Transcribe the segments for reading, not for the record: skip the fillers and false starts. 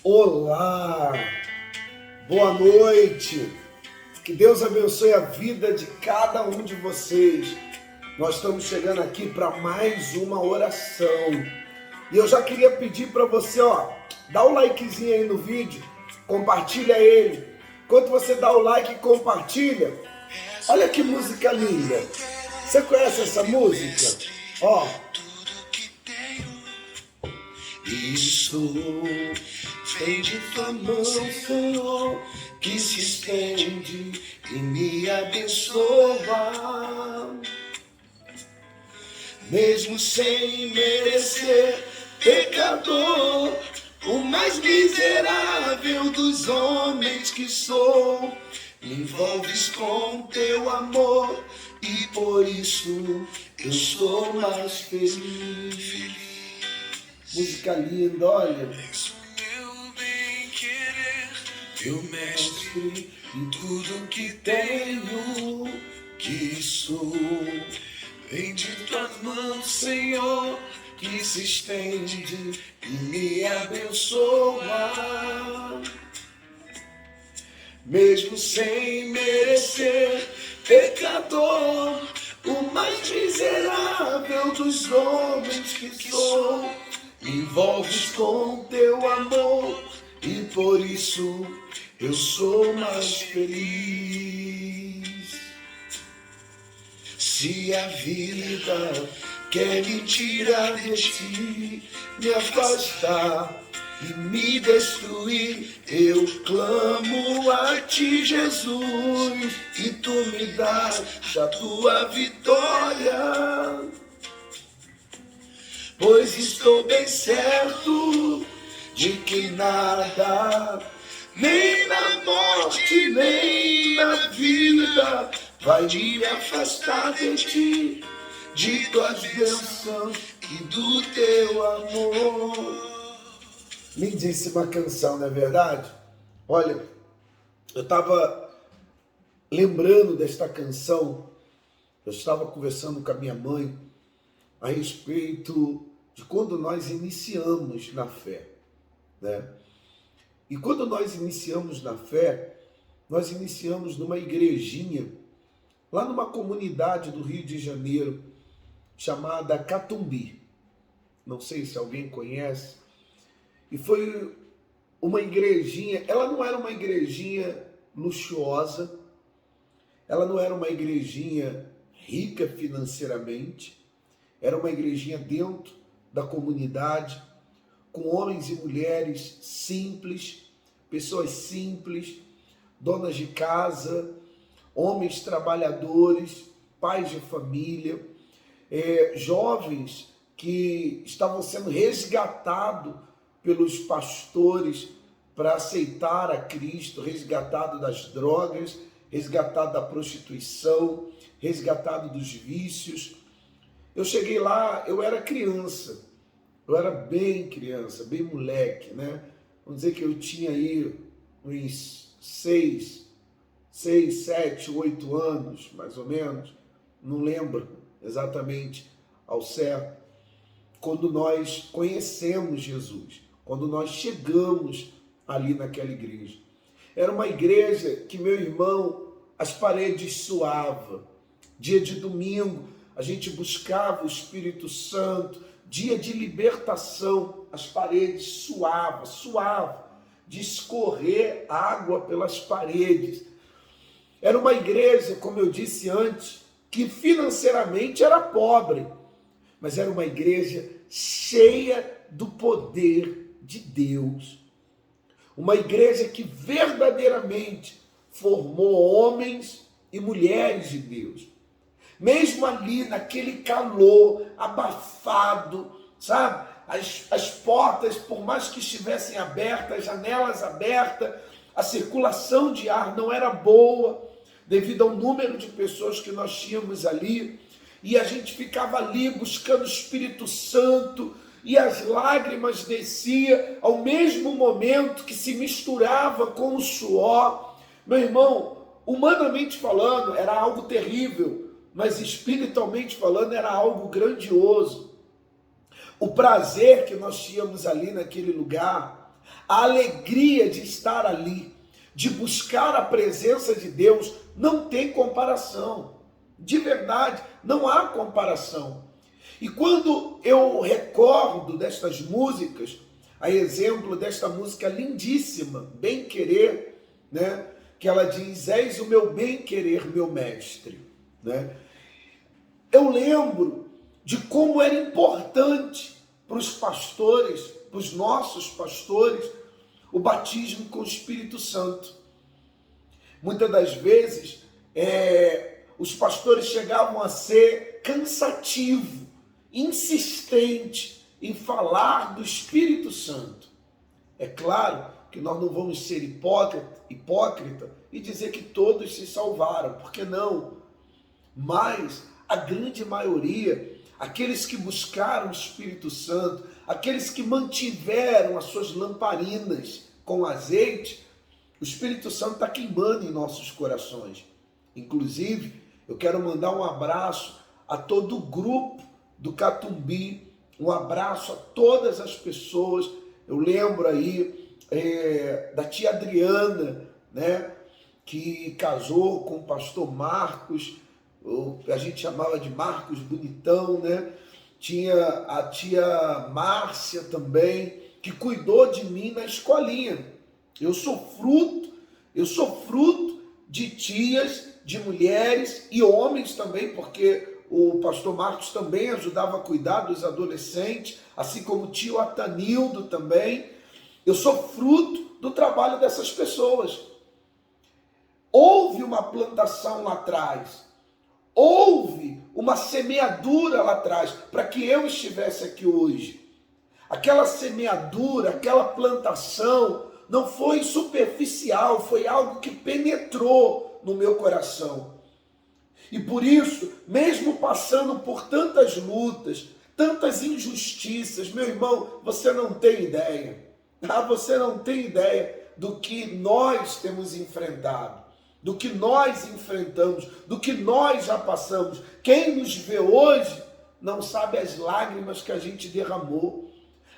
Olá, boa noite, que Deus abençoe a vida de cada um de vocês. Nós estamos chegando aqui para mais uma oração e eu já queria pedir para você, dá o likezinho aí no vídeo, compartilha ele. Enquanto você dá o like e compartilha, olha que música linda. Você conhece essa música? Isso vem de tua mão, Senhor, que se estende e me abençoa. Mesmo sem merecer, pecador, o mais miserável dos homens que sou, me envolves com teu amor e por isso eu sou mais feliz. Música linda, olha. Meu bem querer, meu mestre, em tudo que tenho, que sou. Vem de tua mão, Senhor, que se estende e me abençoa. Mesmo sem merecer, pecador, o mais miserável dos homens que sou, me envolves com teu amor e por isso eu sou mais feliz. Se a vida quer me tirar de ti, me afastar e me destruir, eu clamo a ti, Jesus, e tu me dás a tua vitória. Pois estou bem certo de que nada, nem na morte, nem na vida, vai me afastar de ti, de tuas bênçãos e do teu amor. Lindíssima canção, não é verdade? Olha, eu estava lembrando desta canção, eu estava conversando com a minha mãe a respeito de quando nós iniciamos na fé, né? E quando nós iniciamos na fé, nós iniciamos numa igrejinha, lá numa comunidade do Rio de Janeiro, chamada Catumbi. Não sei se alguém conhece. E foi uma igrejinha, ela não era uma igrejinha luxuosa, ela não era uma igrejinha rica financeiramente, era uma igrejinha dentro da comunidade, com homens e mulheres simples, pessoas simples, donas de casa, homens trabalhadores, pais de família, jovens que estavam sendo resgatados pelos pastores para aceitar a Cristo, resgatado das drogas, resgatado da prostituição, resgatado dos vícios. Eu cheguei lá, eu era criança, eu era bem criança, bem moleque, né? Vamos dizer que eu tinha aí uns 6, 7, 8 anos, mais ou menos, não lembro exatamente ao certo, quando nós conhecemos Jesus, quando nós chegamos ali naquela igreja. Era uma igreja que, meu irmão, as paredes suavam. Dia de domingo, a gente buscava o Espírito Santo. Dia de libertação, as paredes suavam, de escorrer água pelas paredes. Era uma igreja, como eu disse antes, que financeiramente era pobre, mas era uma igreja cheia do poder de Deus. Uma igreja que verdadeiramente formou homens e mulheres de Deus. Mesmo ali, naquele calor abafado, sabe? As portas, por mais que estivessem abertas, as janelas abertas, a circulação de ar não era boa, devido ao número de pessoas que nós tínhamos ali. E a gente ficava ali buscando o Espírito Santo, e as lágrimas desciam ao mesmo momento que se misturava com o suor. Meu irmão, humanamente falando, era algo terrível, mas espiritualmente falando era algo grandioso. O prazer que nós tínhamos ali naquele lugar, A alegria de estar ali, de buscar a presença de Deus, não tem comparação. De verdade, não há comparação. E quando eu recordo destas músicas, a exemplo desta música lindíssima, Bem Querer, né? Que ela diz, és o meu bem querer, meu mestre, né? Eu lembro de como era importante para os pastores, para os nossos pastores, o batismo com o Espírito Santo. Muitas das vezes, os pastores chegavam a ser cansativo, insistente em falar do Espírito Santo. É claro que nós não vamos ser hipócrita e dizer que todos se salvaram, porque não? Mas a grande maioria, aqueles que buscaram o Espírito Santo, aqueles que mantiveram as suas lamparinas com azeite, o Espírito Santo está queimando em nossos corações. Inclusive, eu quero mandar um abraço a todo o grupo do Catumbi, um abraço a todas as pessoas. Eu lembro aí da tia Adriana, né, que casou com o pastor Marcos, a gente chamava de Marcos Bonitão, né? Tinha a tia Márcia também, que cuidou de mim na escolinha. Eu sou fruto de tias, de mulheres e homens também, porque o pastor Marcos também ajudava a cuidar dos adolescentes, assim como o tio Atanildo também. Eu sou fruto do trabalho dessas pessoas. Houve uma plantação lá atrás, houve uma semeadura lá atrás, para que eu estivesse aqui hoje. Aquela semeadura, aquela plantação, não foi superficial, foi algo que penetrou no meu coração. E por isso, mesmo passando por tantas lutas, tantas injustiças, meu irmão, você não tem ideia. Você não tem ideia do que nós temos enfrentado, do que nós enfrentamos, do que nós já passamos. Quem nos vê hoje não sabe as lágrimas que a gente derramou,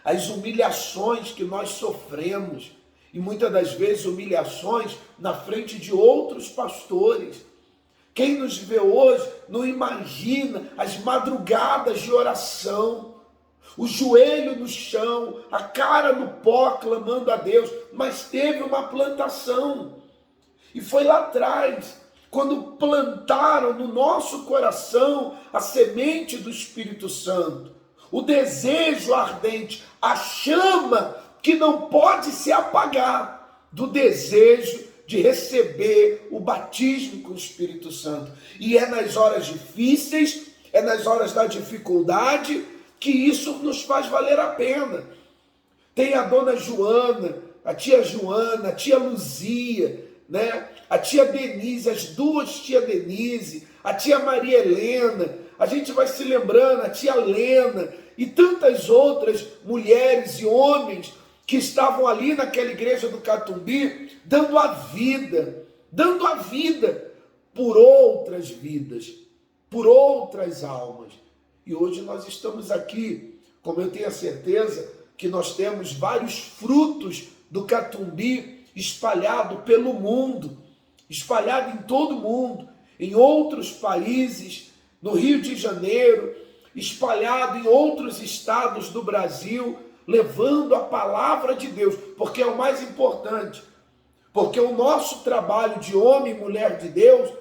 as humilhações que nós sofremos, e muitas das vezes humilhações na frente de outros pastores. Quem nos vê hoje não imagina as madrugadas de oração, o joelho no chão, a cara no pó, clamando a Deus, mas teve uma plantação. E foi lá atrás, quando plantaram no nosso coração a semente do Espírito Santo, o desejo ardente, a chama que não pode se apagar do desejo de receber o batismo com o Espírito Santo. E é nas horas difíceis, é nas horas da dificuldade, que isso nos faz valer a pena. Tem a dona Joana, a tia Luzia, né? A tia Denise, as duas tia Denise, a tia Maria Helena, a gente vai se lembrando, a tia Lena e tantas outras mulheres e homens que estavam ali naquela igreja do Catumbi, dando a vida por outras vidas, por outras almas. E hoje nós estamos aqui, como eu tenho a certeza que nós temos vários frutos do Catumbi espalhado pelo mundo, espalhado em todo o mundo, em outros países, no Rio de Janeiro, espalhado em outros estados do Brasil, levando a palavra de Deus, porque é o mais importante. Porque o nosso trabalho de homem e mulher de Deus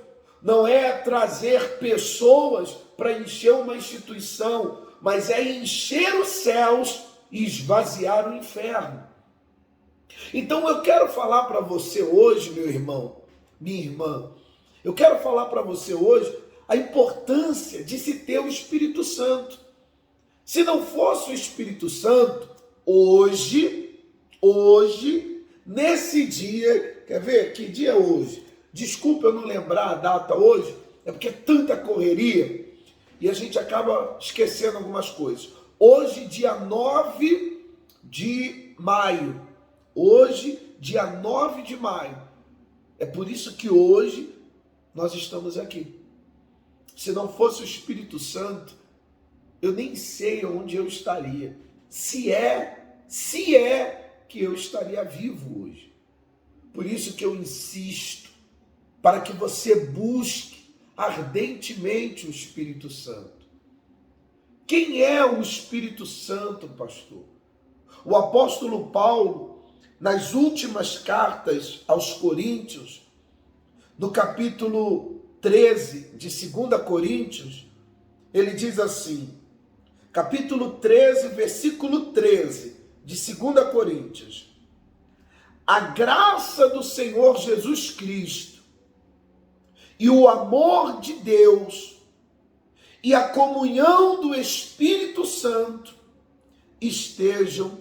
não é trazer pessoas para encher uma instituição, mas é encher os céus e esvaziar o inferno. Então eu quero falar para você hoje, meu irmão, minha irmã, eu quero falar para você hoje a importância de se ter o Espírito Santo. Se não fosse o Espírito Santo, hoje, nesse dia, quer ver que dia é hoje? Desculpa eu não lembrar a data hoje, é porque é tanta correria e a gente acaba esquecendo algumas coisas. Hoje, dia 9 de maio. Hoje, dia 9 de maio. É por isso que hoje nós estamos aqui. Se não fosse o Espírito Santo, eu nem sei onde eu estaria. Se é que eu estaria vivo hoje. Por isso que eu insisto, para que você busque ardentemente o Espírito Santo. Quem é o Espírito Santo, pastor? O apóstolo Paulo, nas últimas cartas aos Coríntios, no capítulo 13 de 2 Coríntios, ele diz assim, capítulo 13, versículo 13 de 2 Coríntios: a graça do Senhor Jesus Cristo e o amor de Deus e a comunhão do Espírito Santo estejam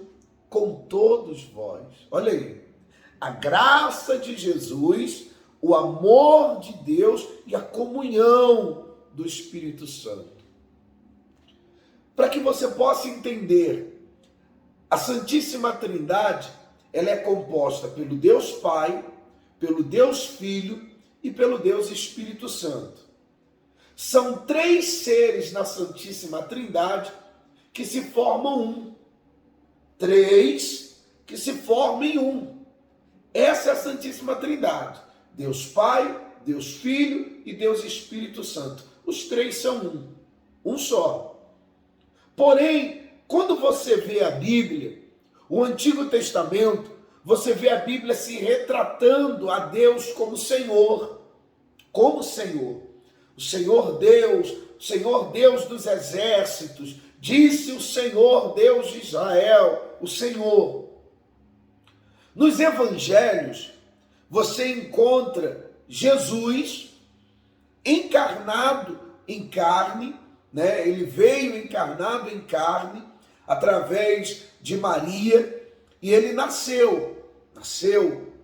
com todos vós. Olha aí, a graça de Jesus, o amor de Deus e a comunhão do Espírito Santo. Para que você possa entender, a Santíssima Trindade, ela é composta pelo Deus Pai, pelo Deus Filho e pelo Deus Espírito Santo. São três seres na Santíssima Trindade que se formam um. Três que se formam em um. Essa é a Santíssima Trindade. Deus Pai, Deus Filho e Deus Espírito Santo. Os três são um só. Porém, quando você vê a Bíblia, o Antigo Testamento, você vê a Bíblia se retratando a Deus como Senhor. Como Senhor. O Senhor Deus dos exércitos, disse o Senhor Deus de Israel, o Senhor. Nos evangelhos, você encontra Jesus encarnado em carne, né? Ele veio encarnado em carne, através de Maria, e ele nasceu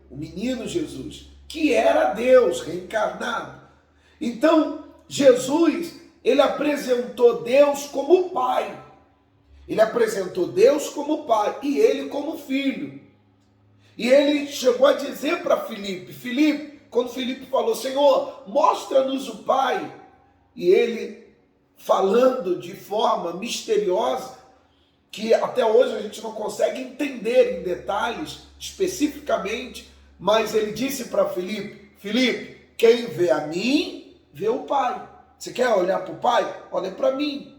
o menino Jesus, que era Deus reencarnado. Então, Jesus, ele apresentou Deus como Pai. Ele apresentou Deus como Pai e ele como Filho. E ele chegou a dizer para Filipe, quando Filipe falou, Senhor, mostra-nos o Pai. E ele, falando de forma misteriosa, que até hoje a gente não consegue entender em detalhes, especificamente, mas ele disse para Filipe, quem vê a mim, vê o Pai. Você quer olhar para o Pai? Olha para mim,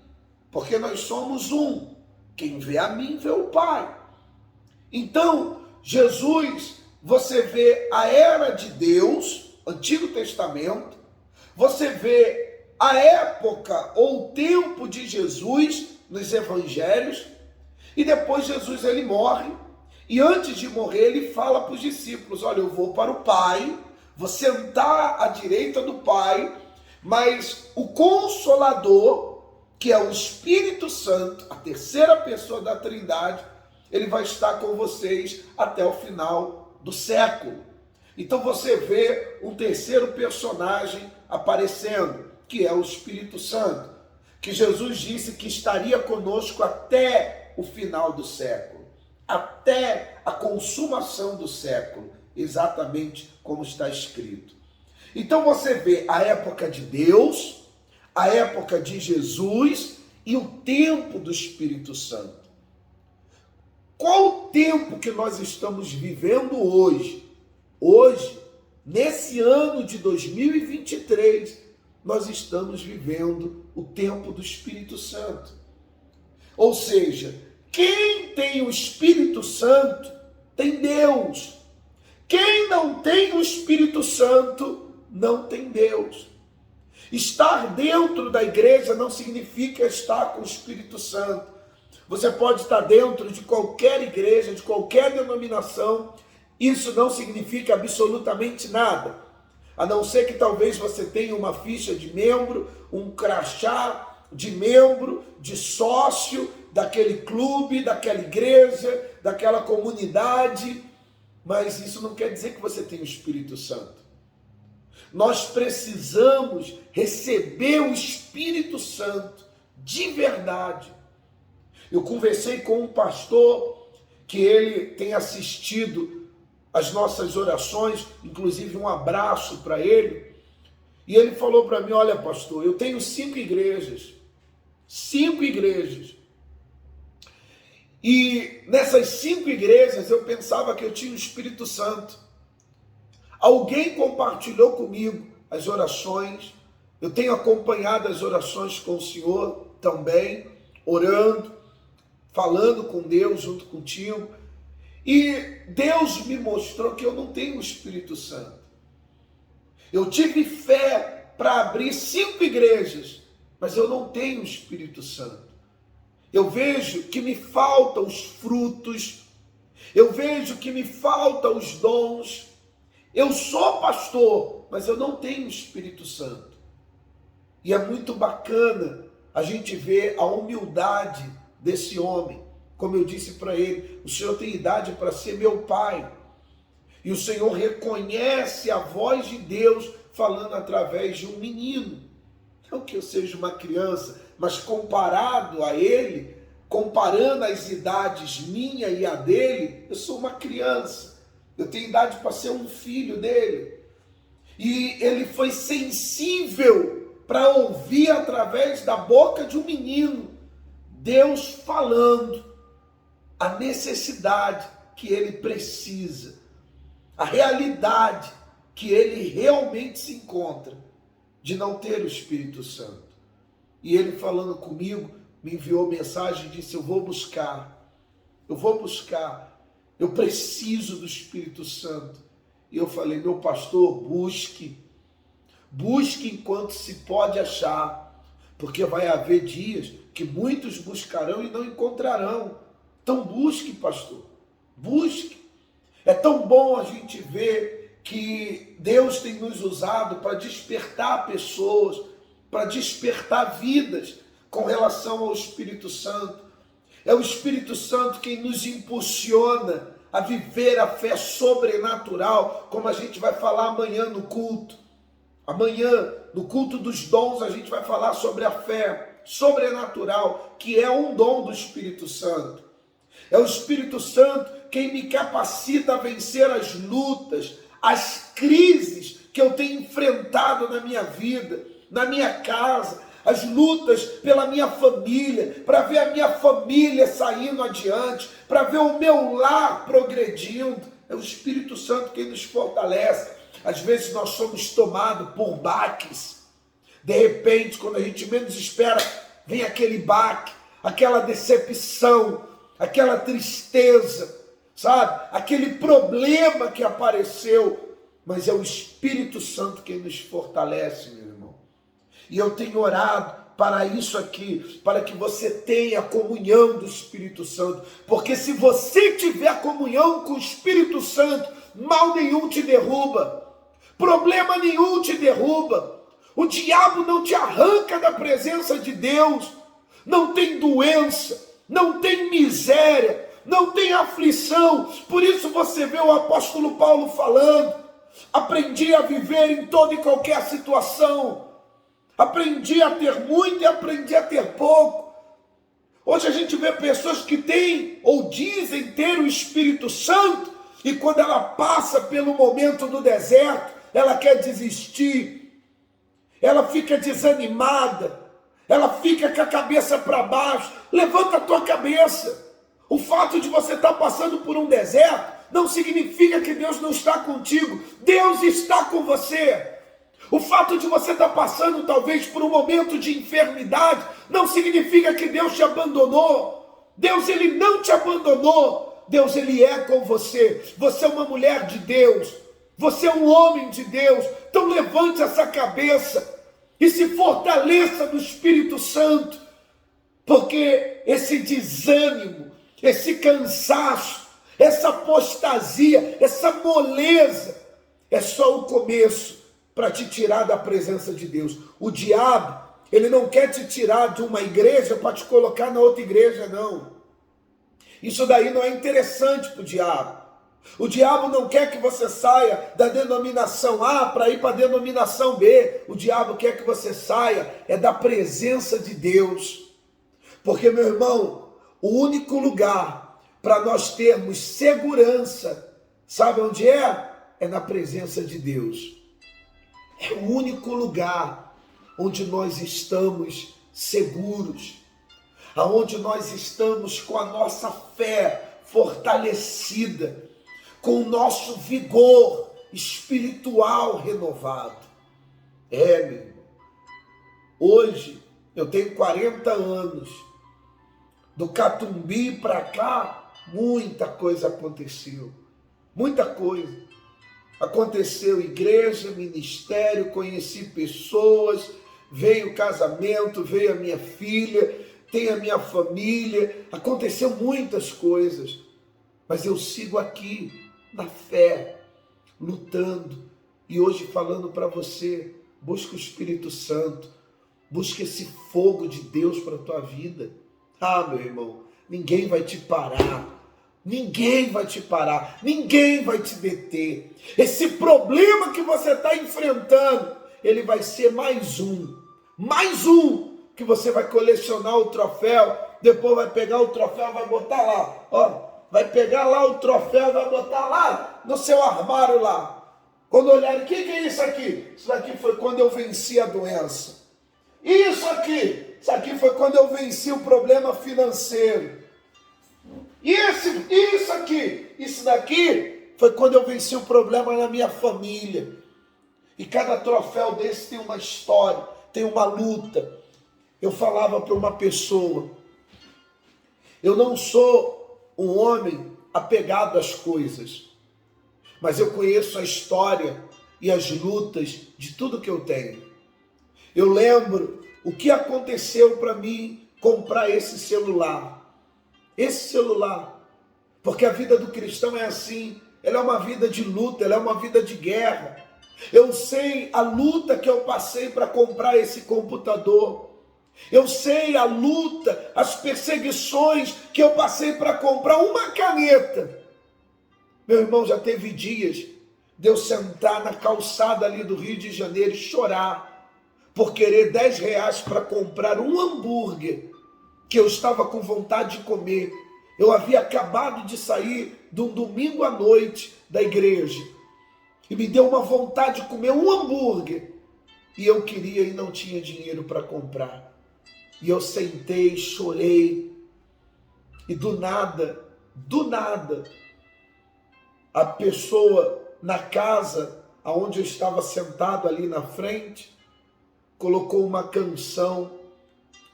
porque nós somos um. Quem vê a mim, vê o Pai. Então, Jesus, você vê a era de Deus, Antigo Testamento, você vê a época ou o tempo de Jesus nos evangelhos, e depois Jesus ele morre, e antes de morrer ele fala para os discípulos, olha, eu vou para o Pai, vou sentar à direita do Pai, mas o Consolador, que é o Espírito Santo, a terceira pessoa da Trindade, ele vai estar com vocês até o final do século. Então você vê um terceiro personagem aparecendo, que é o Espírito Santo, que Jesus disse que estaria conosco até o final do século, até a consumação do século, exatamente como está escrito. Então você vê a época de Deus, a época de Jesus e o tempo do Espírito Santo. Qual o tempo que nós estamos vivendo hoje? Hoje, nesse ano de 2023, nós estamos vivendo o tempo do Espírito Santo. Ou seja, quem tem o Espírito Santo tem Deus. Quem não tem o Espírito Santo não tem Deus. Estar dentro da igreja não significa estar com o Espírito Santo. Você pode estar dentro de qualquer igreja, de qualquer denominação, isso não significa absolutamente nada, a não ser que talvez você tenha uma ficha de membro, um crachá de membro, de sócio daquele clube, daquela igreja, daquela comunidade, mas isso não quer dizer que você tem o Espírito Santo. Nós precisamos receber o Espírito Santo de verdade. Eu conversei com um pastor que ele tem assistido as nossas orações, inclusive um abraço para ele, e ele falou para mim, olha pastor, eu tenho 5 igrejas, E nessas 5 igrejas eu pensava que eu tinha o Espírito Santo. Alguém compartilhou comigo as orações. Eu tenho acompanhado as orações com o Senhor também, orando, falando com Deus junto contigo. E Deus me mostrou que eu não tenho o Espírito Santo. Eu tive fé para abrir 5 igrejas, mas eu não tenho o Espírito Santo. Eu vejo que me faltam os frutos, eu vejo que me faltam os dons. Eu sou pastor, mas eu não tenho o Espírito Santo. E é muito bacana a gente ver a humildade desse homem. Como eu disse para ele, o Senhor tem idade para ser meu pai. E o Senhor reconhece a voz de Deus falando através de um menino. Não que eu seja uma criança, mas comparado a ele, comparando as idades minha e a dele, eu sou uma criança. Eu tenho idade para ser um filho dele. E ele foi sensível para ouvir através da boca de um menino, Deus falando a necessidade que ele precisa, a realidade que ele realmente se encontra de não ter o Espírito Santo. E ele falando comigo, me enviou mensagem e disse: eu vou buscar, eu preciso do Espírito Santo. E eu falei: meu pastor, busque enquanto se pode achar, porque vai haver dias que muitos buscarão e não encontrarão. Então busque, pastor, busque. É tão bom a gente ver que Deus tem nos usado para despertar pessoas, para despertar vidas com relação ao Espírito Santo. É o Espírito Santo quem nos impulsiona a viver a fé sobrenatural, como a gente vai falar amanhã no culto. Amanhã, no culto dos dons, a gente vai falar sobre a fé sobrenatural, que é um dom do Espírito Santo. É o Espírito Santo quem me capacita a vencer as lutas, as crises que eu tenho enfrentado na minha vida, na minha casa, as lutas pela minha família, para ver a minha família saindo adiante, para ver o meu lar progredindo. É o Espírito Santo quem nos fortalece. Às vezes nós somos tomados por baques. De repente, quando a gente menos espera, vem aquele baque, aquela decepção, aquela tristeza, sabe? Aquele problema que apareceu. Mas é o Espírito Santo quem nos fortalece, meu irmão. E eu tenho orado para isso aqui, para que você tenha a comunhão do Espírito Santo. Porque se você tiver comunhão com o Espírito Santo, mal nenhum te derruba. Problema nenhum te derruba. O diabo não te arranca da presença de Deus. Não tem doença, não tem miséria, não tem aflição. Por isso você vê o apóstolo Paulo falando: aprendi a viver em toda e qualquer situação. Aprendi a ter muito e aprendi a ter pouco. Hoje a gente vê pessoas que têm ou dizem ter o Espírito Santo, e quando ela passa pelo momento do deserto, ela quer desistir, ela fica desanimada, ela fica com a cabeça para baixo. Levanta a tua cabeça. O fato de você estar passando por um deserto não significa que Deus não está contigo. Deus está com você. O fato de você estar passando talvez por um momento de enfermidade não significa que Deus te abandonou. Deus, ele não te abandonou. Deus, ele é com você. Você é uma mulher de Deus. Você é um homem de Deus. Então levante essa cabeça e se fortaleça no Espírito Santo, porque esse desânimo, esse cansaço, essa apostasia, essa moleza é só o começo para te tirar da presença de Deus. O diabo, ele não quer te tirar de uma igreja para te colocar na outra igreja, não. Isso daí não é interessante para o diabo. O diabo não quer que você saia da denominação A para ir para a denominação B. O diabo quer que você saia da presença de Deus. Porque, meu irmão, o único lugar para nós termos segurança, sabe onde é? É na presença de Deus. É o único lugar onde nós estamos seguros. aonde nós estamos com a nossa fé fortalecida, com o nosso vigor espiritual renovado. Meu irmão, hoje eu tenho 40 anos, do Catumbi para cá, muita coisa aconteceu, muita coisa. Aconteceu igreja, ministério, conheci pessoas, veio o casamento, veio a minha filha, tem a minha família, aconteceu muitas coisas, mas eu sigo aqui na fé, lutando, e hoje falando para você, busca o Espírito Santo, busca esse fogo de Deus para a tua vida. Meu irmão, ninguém vai te parar. Ninguém vai te parar, ninguém vai te deter. Esse problema que você está enfrentando, ele vai ser mais um que você vai colecionar o troféu, depois vai pegar o troféu, vai botar lá, vai pegar lá o troféu, vai botar lá no seu armário lá. Quando olharem, o que é isso aqui? Isso daqui foi quando eu venci a doença. Isso aqui foi quando eu venci o problema financeiro. Isso daqui foi quando eu venci o problema na minha família. E cada troféu desse tem uma história, tem uma luta. Eu falava para uma pessoa, eu não sou um homem apegado às coisas, mas eu conheço a história e as lutas de tudo que eu tenho. Eu lembro o que aconteceu para mim comprar esse celular. Porque a vida do cristão é assim, ela é uma vida de luta, ela é uma vida de guerra. Eu sei a luta que eu passei para comprar esse computador, eu sei a luta, as perseguições que eu passei para comprar uma caneta. Meu irmão, já teve dias de eu sentar na calçada ali do Rio de Janeiro e chorar, por querer R$10 para comprar um hambúrguer, que eu estava com vontade de comer. Eu havia acabado de sair de um domingo à noite da igreja e me deu uma vontade de comer um hambúrguer e eu queria e não tinha dinheiro para comprar. E eu sentei, chorei e do nada, a pessoa na casa onde eu estava sentado ali na frente colocou uma canção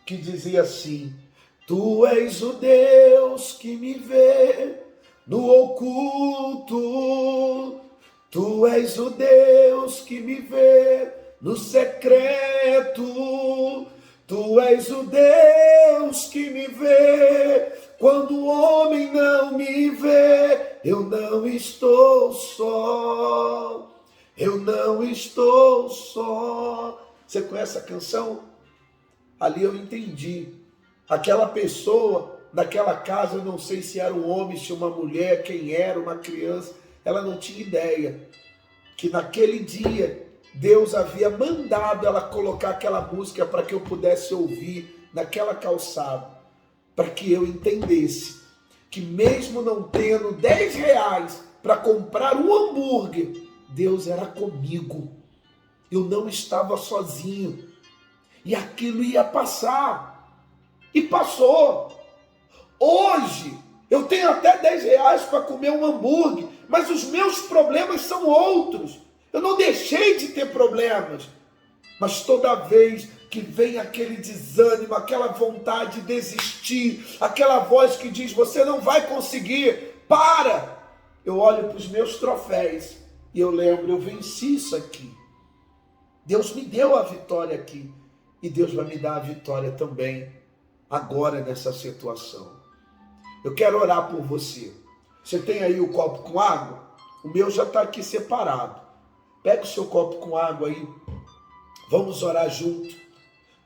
que dizia assim: Tu és o Deus que me vê no oculto, Tu és o Deus que me vê no secreto, Tu és o Deus que me vê quando o homem não me vê. Eu não estou só, eu não estou só. Você conhece a canção? Ali eu entendi. Aquela pessoa, naquela casa, eu não sei se era um homem, se uma mulher, quem era, uma criança, ela não tinha ideia que naquele dia Deus havia mandado ela colocar aquela música para que eu pudesse ouvir naquela calçada, para que eu entendesse que mesmo não tendo R$10 para comprar um hambúrguer, Deus era comigo. Eu não estava sozinho. E aquilo ia passar. E passou. Hoje, eu tenho até R$10 para comer um hambúrguer, mas os meus problemas são outros. Eu não deixei de ter problemas. Mas toda vez que vem aquele desânimo, aquela vontade de desistir, aquela voz que diz, você não vai conseguir, para! Eu olho para os meus troféus e eu lembro, eu venci isso aqui. Deus me deu a vitória aqui. E Deus vai me dar a vitória também agora nessa situação. Eu quero orar por você. Você tem aí o copo com água? O meu já está aqui separado. Pega o seu copo com água aí. Vamos orar junto.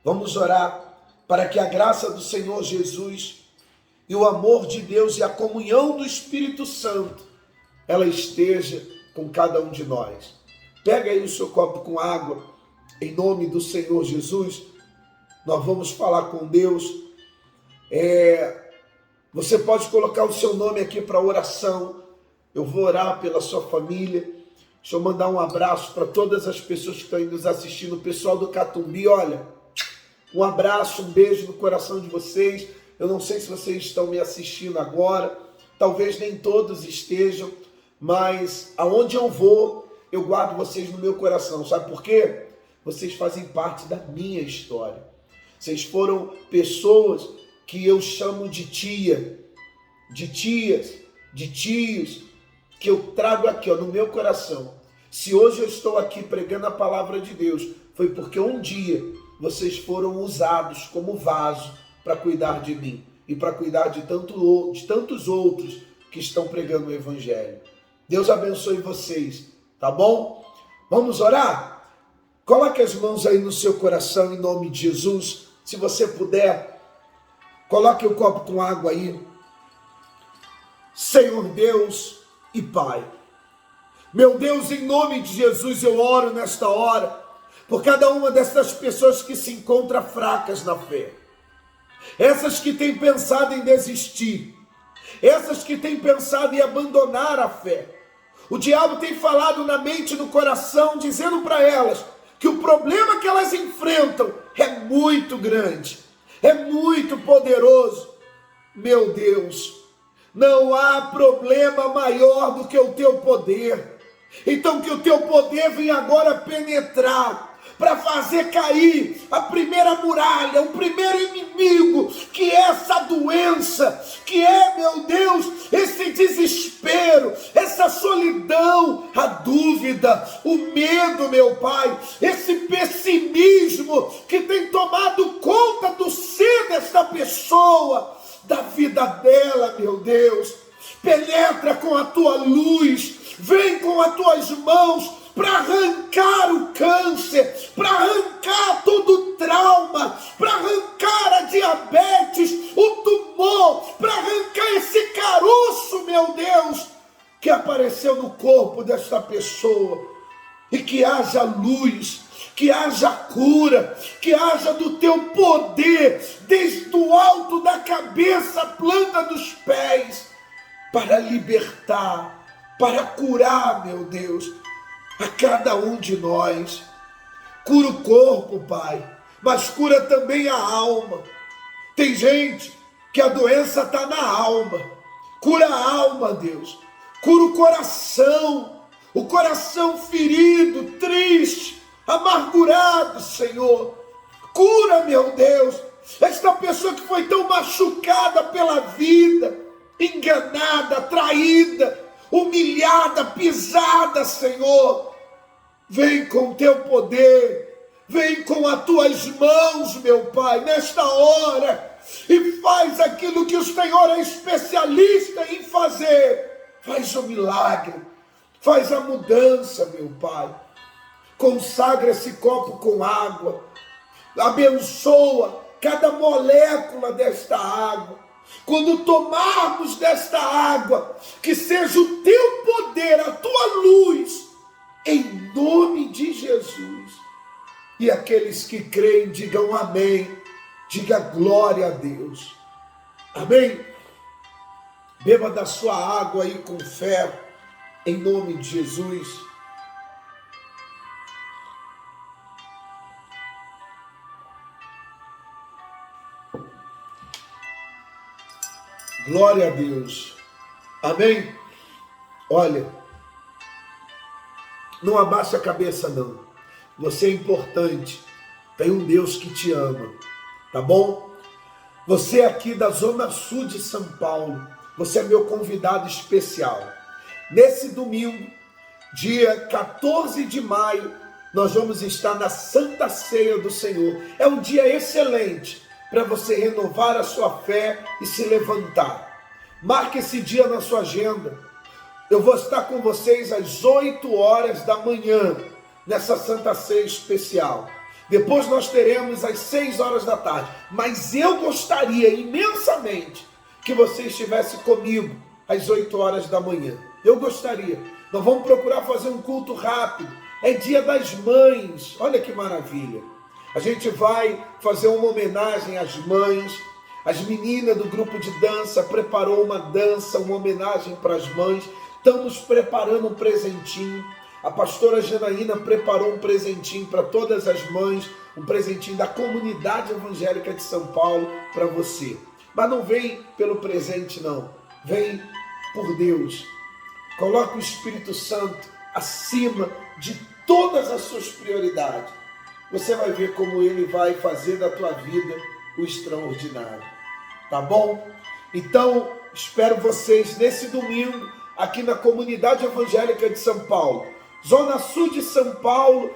Vamos orar para que a graça do Senhor Jesus e o amor de Deus e a comunhão do Espírito Santo, ela esteja com cada um de nós. Pega aí o seu copo com água, em nome do Senhor Jesus. Nós vamos falar com Deus. Você pode colocar o seu nome aqui para oração. Eu vou orar pela sua família. Deixa eu mandar um abraço para todas as pessoas que estão aí nos assistindo. O pessoal do Catumbi, olha, um abraço, um beijo no coração de vocês. eu não sei se vocês estão me assistindo agora, talvez nem todos estejam, mas aonde eu vou, eu guardo vocês no meu coração. Sabe por quê? Vocês fazem parte da minha história. Vocês foram pessoas que eu chamo de tia, de tias, de tios, que eu trago aqui no meu coração. Se hoje eu estou aqui pregando a palavra de Deus, foi porque um dia vocês foram usados como vaso para cuidar de mim e para cuidar de tantos outros que estão pregando o Evangelho. Deus abençoe vocês, tá bom? Vamos orar? Coloque as mãos aí no seu coração em nome de Jesus. Se você puder, coloque o copo com água aí. Senhor Deus e Pai, meu Deus, em nome de Jesus eu oro nesta hora por cada uma dessas pessoas que se encontram fracas na fé, essas que têm pensado em desistir, essas que têm pensado em abandonar a fé. O diabo tem falado na mente e no coração, dizendo para elas que o problema que elas enfrentam é muito grande, é muito poderoso. Meu Deus, não há problema maior do que o teu poder. Então que o teu poder venha agora penetrar, para fazer cair a primeira muralha, o primeiro inimigo, que é essa doença, que é, meu Deus, esse desespero, essa solidão, a dúvida, o medo, meu Pai, esse pessimismo que tem tomado conta do ser desta pessoa, da vida dela, meu Deus. Penetra com a tua luz, vem com as tuas mãos para arrancar o câncer, para arrancar todo o trauma, para arrancar a diabetes, o tumor, para arrancar esse caroço, meu Deus, que apareceu no corpo desta pessoa, e que haja luz, que haja cura, que haja do teu poder, desde o alto da cabeça à planta dos pés, para libertar, para curar, meu Deus, a cada um de nós. Cura o corpo, Pai, mas cura também a alma. Tem gente que a doença está na alma. Cura a alma, Deus. Cura o coração ferido, triste, amargurado, Senhor. Cura, meu Deus, esta pessoa que foi tão machucada pela vida, enganada, traída, humilhada, pisada, Senhor. Vem com o teu poder, vem com as tuas mãos, meu Pai, nesta hora, e faz aquilo que o Senhor é especialista em fazer. Faz o milagre, faz a mudança, meu Pai. Consagra esse copo com água, abençoa cada molécula desta água. Quando tomarmos desta água, que seja o teu poder, a tua luz, em nome de Jesus. E aqueles que creem, digam amém, diga glória a Deus. Amém? Beba da sua água aí com fé, em nome de Jesus. Glória a Deus. Amém? Olha, não abaixe a cabeça não. Você é importante. Tem um Deus que te ama. Tá bom? Você aqui da Zona Sul de São Paulo, você é meu convidado especial. Nesse domingo, dia 14 de maio, nós vamos estar na Santa Ceia do Senhor. É um dia excelente para você renovar a sua fé e se levantar. Marque esse dia na sua agenda. Eu vou estar com vocês às 8 horas da manhã, nessa Santa Ceia especial. Depois nós teremos às 6 horas da tarde. Mas eu gostaria imensamente que você estivesse comigo às 8 horas da manhã. Eu gostaria. Nós vamos procurar fazer um culto rápido. É dia das mães. Olha que maravilha. A gente vai fazer uma homenagem às mães. As meninas do grupo de dança preparou uma dança, uma homenagem para as mães. Estamos preparando um presentinho. A pastora Janaína preparou um presentinho para todas as mães, um presentinho da comunidade evangélica de São Paulo para você. Mas não vem pelo presente, não. Vem por Deus. Coloca o Espírito Santo acima de todas as suas prioridades. Você vai ver como ele vai fazer da tua vida o extraordinário. Tá bom? Então, espero vocês nesse domingo, aqui na Comunidade Evangélica de São Paulo. Zona Sul de São Paulo,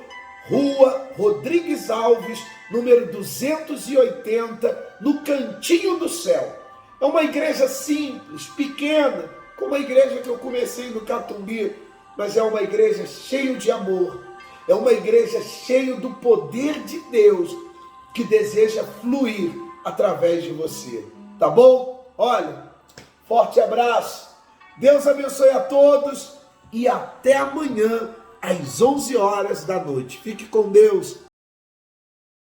Rua Rodrigues Alves, número 280, no Cantinho do Céu. É uma igreja simples, pequena, como a igreja que eu comecei no Catumbi, mas é uma igreja cheia de amor, é uma igreja cheia do poder de Deus, que deseja fluir através de você, tá bom? Olha, forte abraço, Deus abençoe a todos e até amanhã, às 11 horas da noite. Fique com Deus.